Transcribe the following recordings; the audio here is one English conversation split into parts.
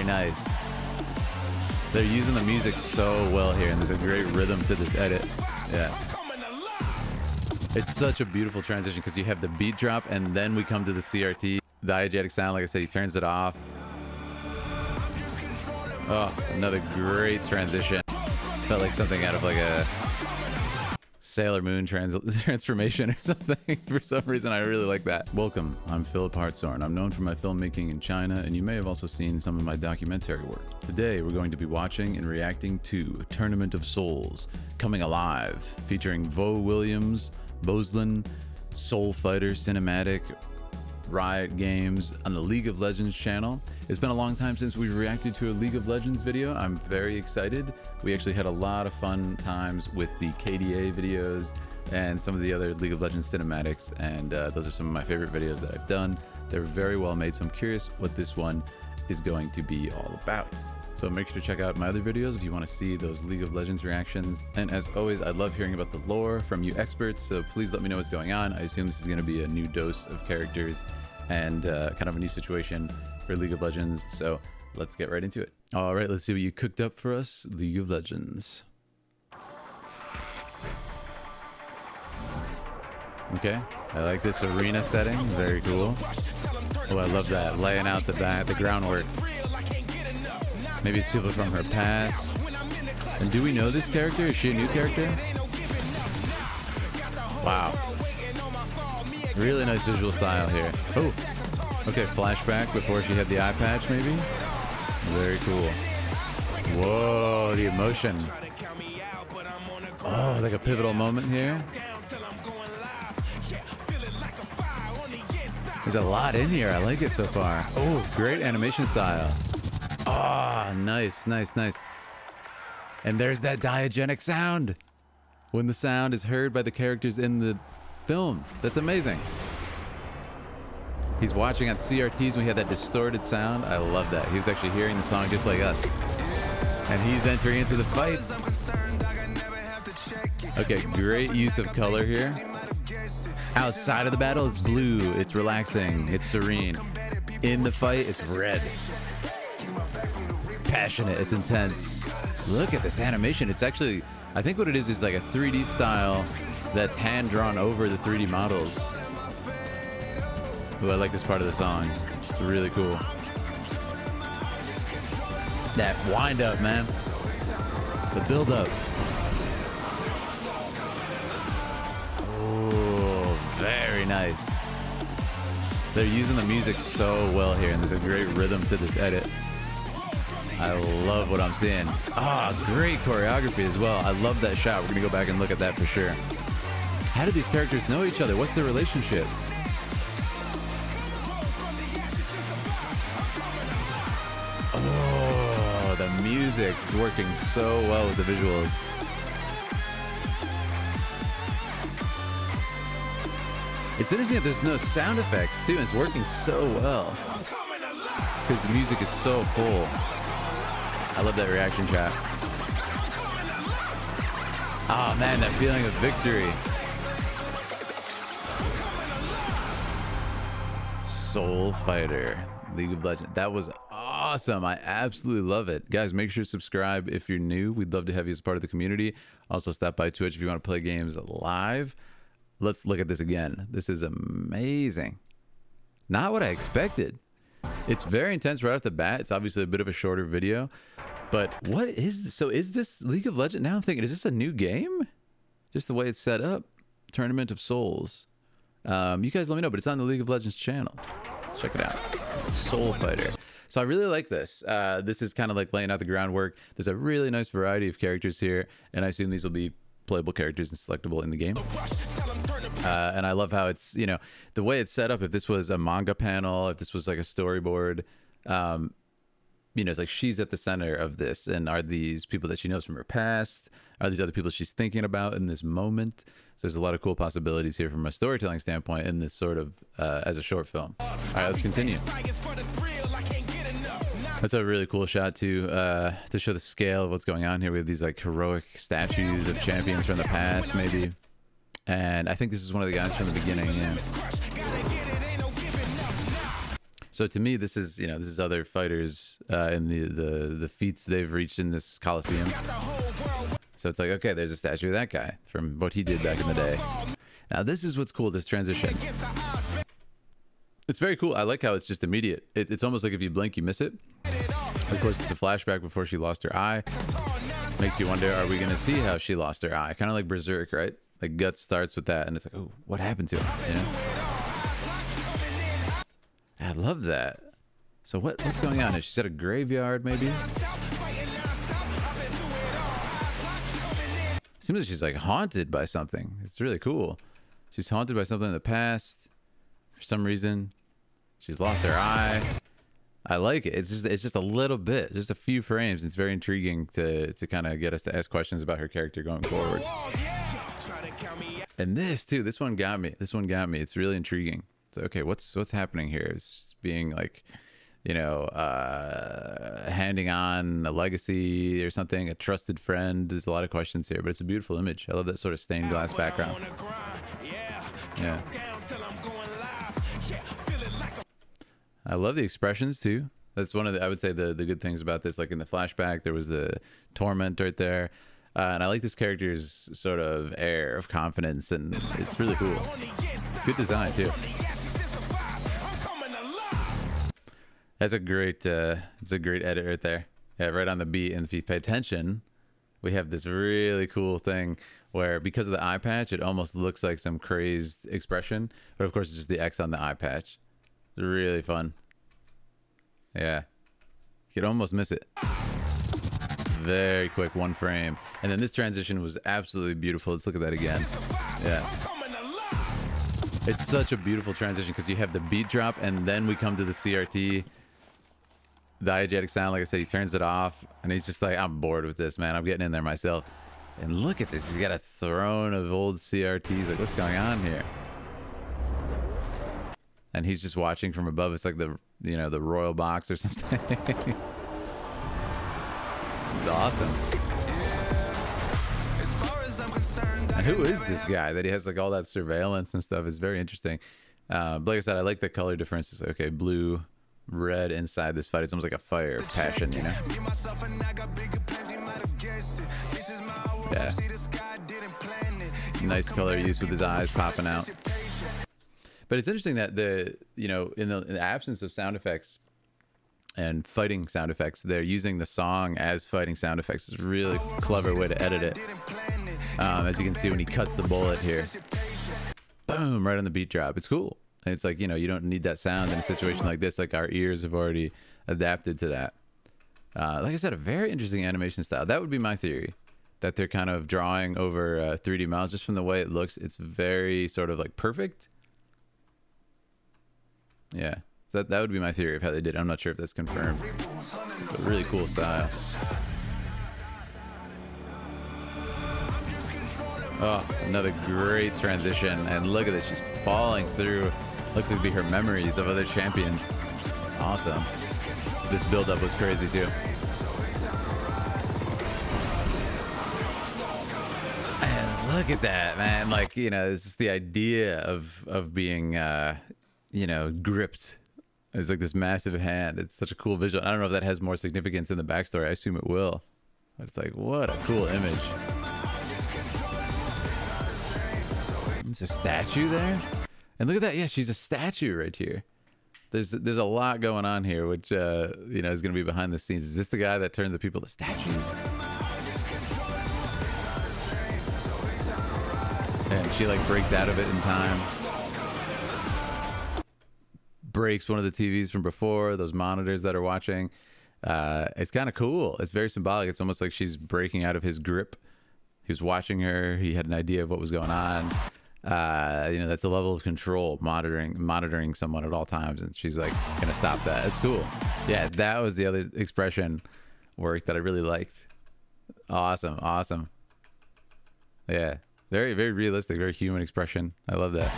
nice. They're using the music so well here, and there's a great rhythm to this edit. Yeah. It's such a beautiful transition because you have the beat drop, and then we come to the CRT. The diegetic sound, like I said, he turns it off. Oh, another great transition. Felt like something out of like a Sailor Moon transformation or something. For some reason, I really like that. Welcome, I'm Philip Hartshorn. I'm known for my filmmaking in China, and you may have also seen some of my documentary work. Today, we're going to be watching and reacting to Tournament of Souls, Coming Alive, featuring Vo Williams, Boslin, Soul Fighter Cinematic, Riot Games on the League of Legends channel. It's been a long time since we reacted to a League of Legends video. I'm very excited. We actually had a lot of fun times with the KDA videos and some of the other League of Legends cinematics, and those are some of my favorite videos that I've done. They're very well made, so I'm curious what this one is going to be all about. So make sure to check out my other videos if you want to see those League of Legends reactions. And as always, I love hearing about the lore from you experts, so please let me know what's going on. I assume this is going to be a new dose of characters and kind of a new situation for League of Legends. So let's get right into it. All right, let's see what you cooked up for us, League of Legends. Okay, I like this arena setting. Very cool. Oh, I love that. Laying out the groundwork. Maybe it's people from her past. And do we know this character? Is she a new character? Wow. Really nice visual style here. Oh, okay, flashback before she had the eye patch, maybe? Very cool. Whoa, the emotion. Oh, like a pivotal moment here. There's a lot in here. I like it so far. Oh, great animation style. Oh, nice, nice, nice. And there's that diegetic sound when the sound is heard by the characters in the film. That's amazing. He's watching on CRTs when we had that distorted sound. I love that. He was actually hearing the song just like us. And he's entering into the fight. Okay, great use of color here. Outside of the battle, it's blue. It's relaxing. It's serene. In the fight, it's red. Passionate. It's intense. Look at this animation. It's actually, I think what it is like a 3D style that's hand drawn over the 3D models. Ooh, I like this part of the song. It's really cool. That wind up, man. The build up. Oh, very nice. They're using the music so well here, and there's a great rhythm to this edit. I love what I'm seeing. Ah, great choreography as well. I love that shot. We're gonna go back and look at that for sure. How do these characters know each other? What's their relationship? Oh, the music working so well with the visuals. It's interesting that there's no sound effects too, and it's working so well because the music is so full. I love that reaction shot. Oh man, that feeling of victory. Soul Fighter, League of Legends. That was awesome. I absolutely love it. Guys, make sure to subscribe if you're new. We'd love to have you as part of the community. Also, stop by Twitch if you want to play games live. Let's look at this again. This is amazing. Not what I expected. It's very intense right off the bat. It's obviously a bit of a shorter video. But what is this? So is this League of Legends? Now I'm thinking, is this a new game? Just the way it's set up. Tournament of Souls. You guys let me know, but it's on the League of Legends channel. Let's check it out. Soul Fighter. So I really like this. This is kind of like laying out the groundwork. There's a really nice variety of characters here, and I assume these will be playable characters and selectable in the game. And I love how it's, you know, the way it's set up. If this was a manga panel, if this was like a storyboard, you know, it's like she's at the center of this. And are these people that she knows from her past? Are these other people she's thinking about in this moment? So there's a lot of cool possibilities here from a storytelling standpoint in this sort of as a short film. All right, let's continue. That's a really cool shot too, to show the scale of what's going on here. We have these like heroic statues of champions from the past, maybe. And I think this is one of the guys from the beginning, yeah. So to me, this is, this is other fighters in the feats they've reached in this Coliseum. So it's like, okay, there's a statue of that guy from what he did back in the day. Now this is what's cool, this transition. It's very cool. I like how it's just immediate. It's almost like if you blink, you miss it. Of course, it's a flashback before she lost her eye. Makes you wonder, are we going to see how she lost her eye? Kind of like Berserk, right? Like Guts starts with that, and it's like, oh, what happened to him? You know? I love that. So what's going on? Is she at a graveyard, maybe? Seems like she's like haunted by something. It's really cool. She's haunted by something in the past. For some reason, she's lost her eye. I like it. It's just a little bit, just a few frames. It's very intriguing to kind of get us to ask questions about her character going forward. And this too, this one got me. This one got me. It's really intriguing. So okay, what's happening here? It's being like, handing on a legacy or something, a trusted friend. There's a lot of questions here, but it's a beautiful image. I love that sort of stained glass background. Yeah. I love the expressions too. That's one of the, I would say the good things about this. Like in the flashback, there was the torment right there. And I like this character's sort of air of confidence, and it's really cool. Good design too. That's a great, it's a great edit right there. Yeah, right on the beat. And if you pay attention, we have this really cool thing where because of the eye patch, it almost looks like some crazed expression. But of course, it's just the X on the eye patch. It's really fun. Yeah. You could almost miss it. Very quick, one frame. And then this transition was absolutely beautiful. Let's look at that again. Yeah. It's such a beautiful transition because you have the beat drop and then we come to the CRT. The diegetic sound, like I said, he turns it off and he's just like, I'm bored with this, man. I'm getting in there myself. And look at this. He's got a throne of old CRTs. Like, what's going on here? And he's just watching from above. It's like the, the royal box or something. It's awesome. And who is this guy that he has like all that surveillance and stuff? It's very interesting. But like I said, I like the color difference. It's okay, blue, red inside this fight. It's almost like a fire passion, Yeah. Nice color use with his eyes popping out. But it's interesting that in the absence of sound effects and fighting sound effects, they're using the song as fighting sound effects. It's a really clever way to edit it. As you can see when he cuts the bullet here. Boom, right on the beat drop. It's cool. And it's like, you don't need that sound in a situation like this. Like our ears have already adapted to that. Like I said, a very interesting animation style. That would be my theory. That they're kind of drawing over 3D models just from the way it looks. It's very sort of like perfect. Yeah. That would be my theory of how they did it. I'm not sure if that's confirmed. But really cool style. Oh, another great transition. And look at this. She's falling through. Looks like to be her memories of other champions. Awesome. This build-up was crazy too. And look at that, man. Like, it's just the idea of being, gripped. It's like this massive hand. It's such a cool visual. I don't know if that has more significance in the backstory. I assume it will. But it's like, what a cool image. It's a statue there. And look at that. Yeah, she's a statue right here. There's a lot going on here, which, is going to be behind the scenes. Is this the guy that turned the people to statues? And she, like, breaks out of it in time. Breaks one of the TVs from before, those monitors that are watching. It's kind of cool. It's very symbolic. It's almost like she's breaking out of his grip. He was watching her. He had an idea of what was going on. That's a level of control, monitoring someone at all times, and she's like gonna stop that. It's cool. Yeah, that was the other expression work that I really liked. Awesome. Yeah, very, very realistic, very human expression. I love that.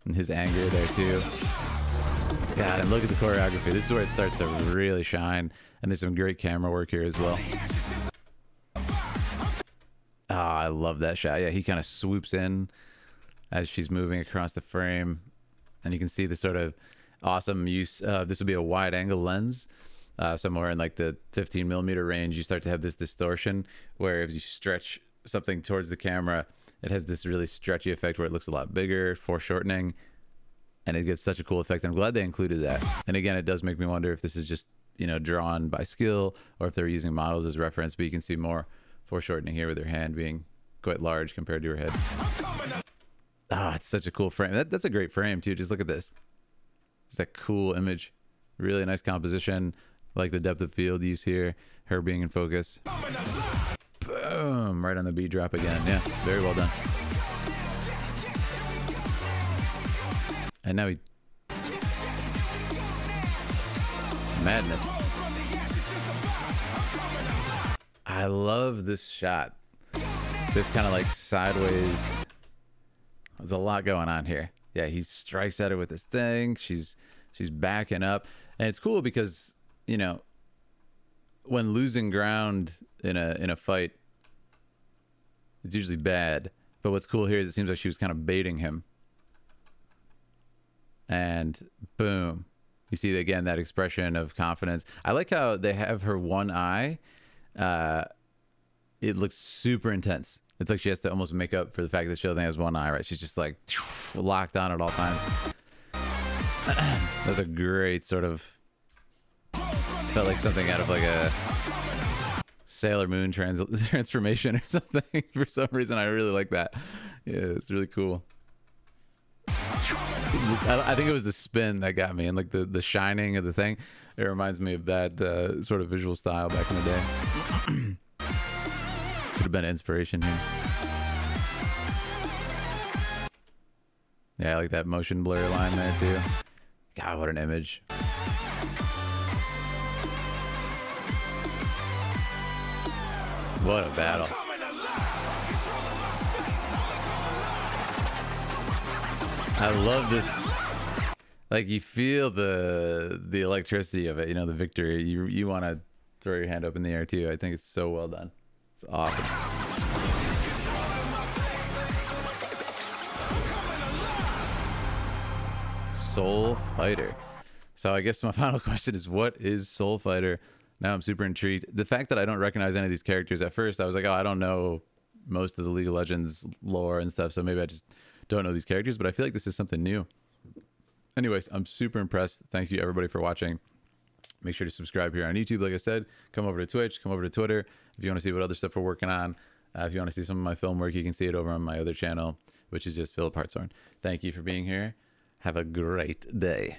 And his anger there too. God, and look at the choreography. This is where it starts to really shine, and there's some great camera work here as well. Oh, I love that shot. Yeah, he kind of swoops in as she's moving across the frame. And you can see the sort of Awesome use. This would be a wide angle lens. Somewhere in like the 15 millimeter range, you start to have this distortion where if you stretch something towards the camera, it has this really stretchy effect where it looks a lot bigger, foreshortening, and it gives such a cool effect. I'm glad they included that. And again, it does make me wonder if this is just, you know, drawn by skill or if they're using models as reference, but you can see more foreshortening here with her hand being quite large compared to her head. Ah, it's such a cool frame. That's a great frame too. Just look at this. It's that cool image. Really nice composition. I like the depth of field use here. Her being in focus. Boom! Right on the beat drop again. Yeah, very well done. And now he... Madness. I love this shot. This kind of like sideways... There's a lot going on here. Yeah, he strikes at her with this thing. She's backing up. And it's cool because, you know, when losing ground in a fight, it's usually bad. But what's cool here is it seems like she was kind of baiting him. And boom. You see, again, that expression of confidence. I like how they have her one eye. It looks super intense. It's like she has to almost make up for the fact that she only has one eye, right? She's just like locked on at all times. That's a great sort of... Felt like something out of like a Sailor Moon transformation or something. For some reason, I really like that. Yeah, it's really cool. I think it was the spin that got me, and like the shining of the thing. It reminds me of that sort of visual style back in the day. Could have been an inspiration here. Yeah, I like that motion blur line there too. God, what an image. What a battle. I love this. Like, you feel the electricity of it, you know, the victory. You want to throw your hand up in the air too. I think it's so well done. It's awesome. Soul Fighter. So I guess my final question is, what is Soul Fighter? Now I'm super intrigued. The fact that I don't recognize any of these characters at first, I was like, oh, I don't know most of the League of Legends lore and stuff, so maybe I just don't know these characters, but I feel like this is something new. Anyways, I'm super impressed. Thank you everybody for watching. Make sure to subscribe here on YouTube. Like I said, come over to Twitch, come over to Twitter. If you want to see what other stuff we're working on, if you want to see some of my film work, you can see it over on my other channel, which is just Philip Hartshorn. Thank you for being here. Have a great day.